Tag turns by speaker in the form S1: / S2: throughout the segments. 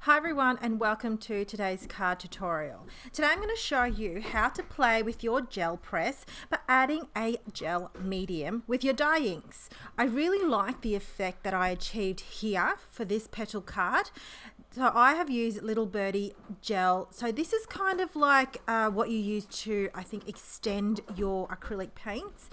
S1: Hi everyone and welcome to today's card tutorial. Today I'm going to show you how to play with your gel press by adding a gel medium with your dye inks. I really like the effect that I achieved here for this petal card. So I have used Little Birdie gel. So this is kind of like what you use to, I think, extend your acrylic paints.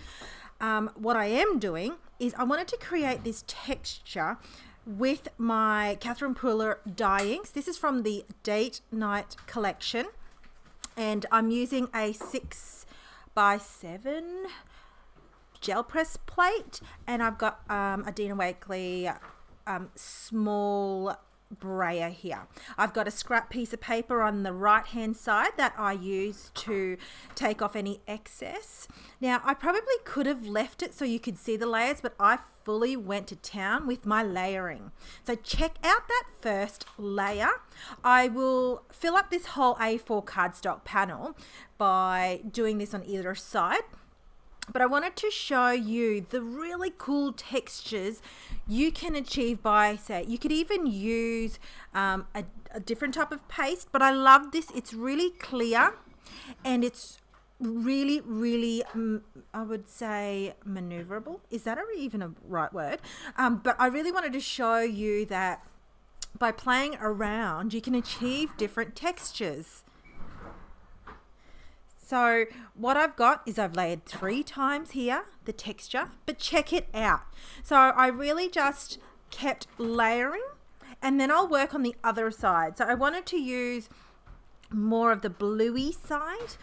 S1: What I am doing is I wanted to create this texture with my Catherine Pooler dye inks. This is from the Date Night collection, and I'm using a 6x7 gel press plate, and I've got a Dina Wakley small brayer here. I've got a scrap piece of paper on the right hand side that I use to take off any excess. Now I probably could have left it so you could see the layers, but I fully went to town with my layering. So check out that first layer. I will fill up this whole A4 cardstock panel by doing this on either side. But I wanted to show you the really cool textures you can achieve by, say, you could even use a different type of paste, but I love this. It's really clear and it's really, I would say, maneuverable. Is that even a right word? But I really wanted to show you that by playing around, you can achieve different textures. So what I've got is I've layered 3 times here, the texture, but check it out. So I really just kept layering, and then I'll work on the other side. So I wanted to use more of the bluey side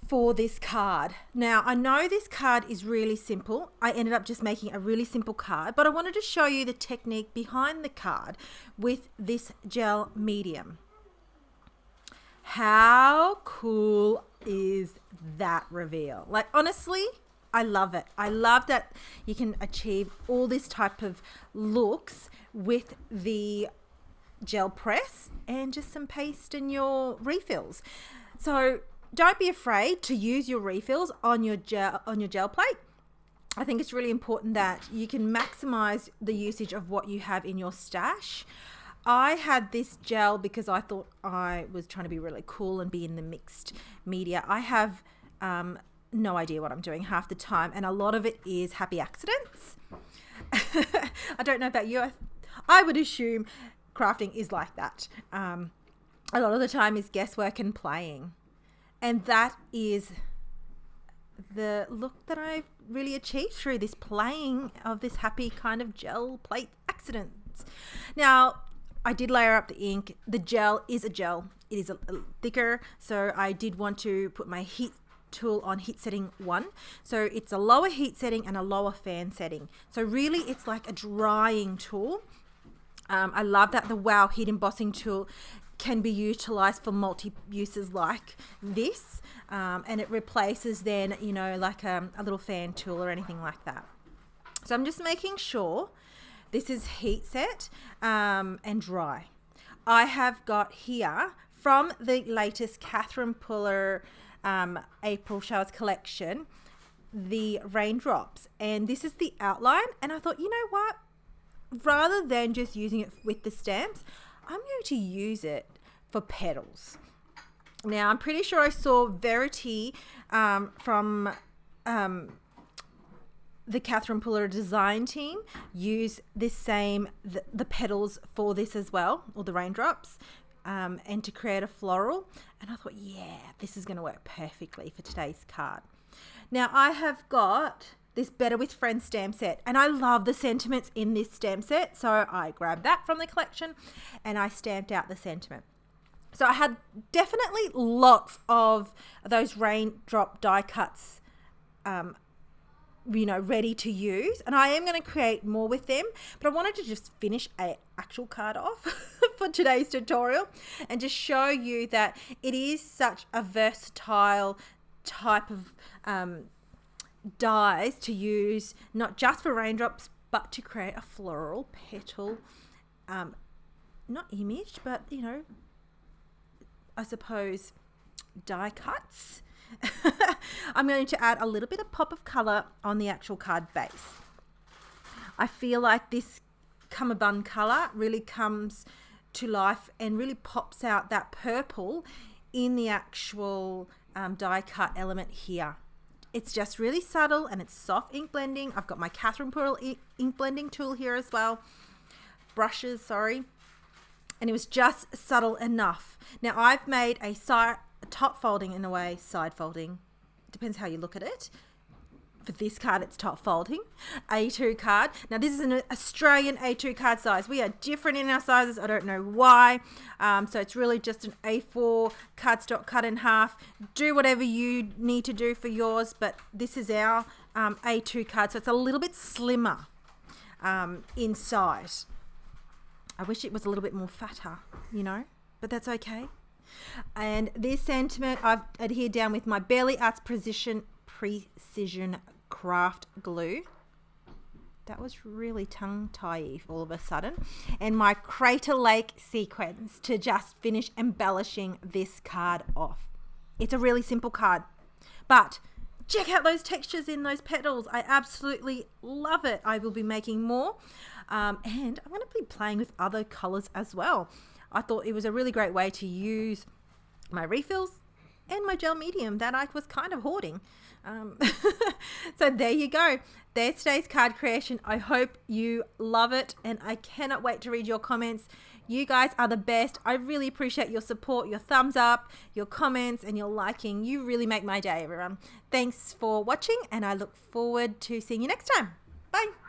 S1: for this card. Now I know this card is really simple. I ended up just making a really simple card, but I wanted to show you the technique behind the card with this gel medium. How cool is that reveal? Like, honestly, I love it. I love that you can achieve all this type of looks with the gel press and just some paste in your refills. So don't be afraid to use your refills on your gel plate. I think it's really important that you can maximize the usage of what you have in your stash. I had this gel because I thought I was trying to be really cool and be in the mixed media. I have no idea what I'm doing half the time, and a lot of it is happy accidents. I don't know about you. I would assume crafting is like that. A lot of the time is guesswork and playing. And that is the look that I've really achieved through this playing of this happy kind of gel plate accidents. Now, I did layer up the ink. The gel is a gel. It is a thicker, so I did want to put my heat tool on heat setting 1. So it's a lower heat setting and a lower fan setting. So really it's like a drying tool. I love that the Wow heat embossing tool can be utilized for multi-uses like this, and it replaces then, you know, like a little fan tool or anything like that. So I'm just making sure this is heat set and dry. I have got here from the latest Catherine Pooler April Showers collection, the raindrops, and this is the outline. And I thought, you know what? Rather than just using it with the stamps, I'm going to use it for petals. Now, I'm pretty sure I saw Verity from the Catherine Pooler design team use this same, the petals for this as well, or the raindrops, and to create a floral. And I thought, yeah, this is going to work perfectly for today's card. Now, I have got this Better with Friends stamp set, and I love the sentiments in this stamp set, so I grabbed that from the collection and I stamped out the sentiment. So I had definitely lots of those raindrop die cuts ready to use, and I am going to create more with them, but I wanted to just finish an actual card off for today's tutorial and just show you that it is such a versatile type of dies to use, not just for raindrops, but to create a floral petal, not image, but, you know, I suppose die cuts. I'm going to add a little bit of pop of color on the actual card base. I feel like this cummerbund color really comes to life and really pops out that purple in the actual die cut element here. It's just really subtle and it's soft ink blending. I've got my Catherine Pearl ink blending tool here as well. Brushes, sorry. And it was just subtle enough. Now I've made a top folding in a way, side folding. Depends how you look at it. For this card, it's top folding. A2 card. Now this is an Australian A2 card size. We are different in our sizes. I don't know why. So it's really just an A4 cardstock cut in half. Do whatever you need to do for yours, but this is our A2 card. So it's a little bit slimmer in size. I wish it was a little bit more fatter, you know, but that's okay. And this sentiment I've adhered down with my Barely Arts Precision Craft Glue. That was really tongue-tie-y all of a sudden. And my Crater Lake sequins to just finish embellishing this card off. It's a really simple card, but check out those textures in those petals. I absolutely love it. I will be making more. And I'm going to be playing with other colors as well. I thought it was a really great way to use my refills and my gel medium that I was kind of hoarding. So there you go. There's today's card creation. I hope you love it, and I cannot wait to read your comments. You guys are the best. I really appreciate your support, your thumbs up, your comments, and your liking. You really make my day, everyone. Thanks for watching, and I look forward to seeing you next time. Bye.